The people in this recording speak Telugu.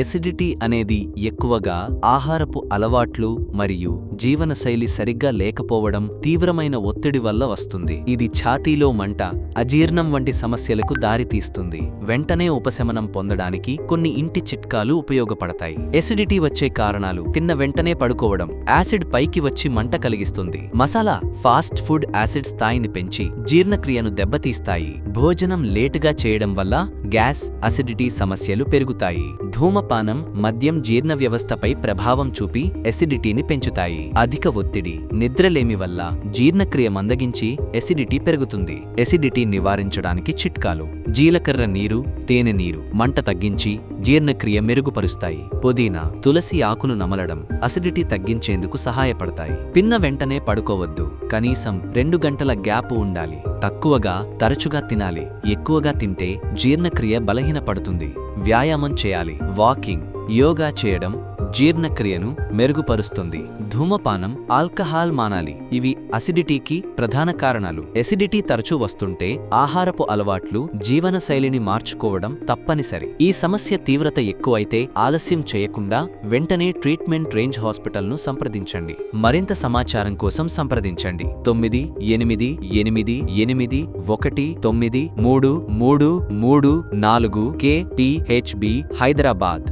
ఎసిడిటీ అనేది ఎక్కువగా ఆహారపు అలవాట్లు మరియు జీవనశైలి సరిగ్గా లేకపోవడం, తీవ్రమైన ఒత్తిడి వల్ల వస్తుంది. ఇది ఛాతీలో మంట, అజీర్ణం వంటి సమస్యలకు దారితీస్తుంది. వెంటనే ఉపశమనం పొందడానికి కొన్ని ఇంటి చిట్కాలు ఉపయోగపడతాయి. ఎసిడిటీ వచ్చే కారణాలు: తిన్న వెంటనే పడుకోవడం, యాసిడ్ పైకి వచ్చి మంట కలిగిస్తుంది. మసాలా, ఫాస్ట్ ఫుడ్ యాసిడ్ స్థాయిని పెంచి జీర్ణక్రియను దెబ్బతీస్తాయి. భోజనం లేటుగా చేయడం వల్ల గ్యాస్, అసిడిటీ సమస్యలు పెరుగుతాయి. ధూమపానం, మద్యం జీర్ణ వ్యవస్థపై ప్రభావం చూపి ఎసిడిటీని పెంచుతాయి. అధిక ఒత్తిడి, నిద్రలేమి వల్ల జీర్ణక్రియ మందగించి ఎసిడిటీ పెరుగుతుంది. ఎసిడిటీ నివారించడానికి చిట్కాలు: జీలకర్ర నీరు, తేనె నీరు మంట తగ్గించి జీర్ణక్రియ మెరుగుపరుస్తాయి. పుదీనా, తులసి ఆకును నమలడం అసిడిటీ తగ్గించేందుకు సహాయపడతాయి. తిన్న వెంటనే పడుకోవద్దు. కనీసం 2 గంటల గ్యాప్ ఉండాలి. తక్కువగా, తరచుగా తినాలి. ఎక్కువగా తింటే జీర్ణక్రియ బలహీనపడుతుంది. వ్యాయామం చేయాలి. వాకింగ్, యోగా చేయడం జీర్ణక్రియను మెరుగుపరుస్తుంది. ధూమపానం, ఆల్కహాల్ మానాలి. ఇవి అసిడిటీకి ప్రధాన కారణాలు. ఎసిడిటీ తరచూ వస్తుంటే ఆహారపు అలవాట్లు, జీవనశైలిని మార్చుకోవడం తప్పనిసరి. ఈ సమస్య తీవ్రత ఎక్కువైతే ఆలస్యం చేయకుండా వెంటనే ట్రీట్మెంట్ రేంజ్ హాస్పిటల్ను సంప్రదించండి. మరింత సమాచారం కోసం సంప్రదించండి 9888819334 KPHB హైదరాబాద్.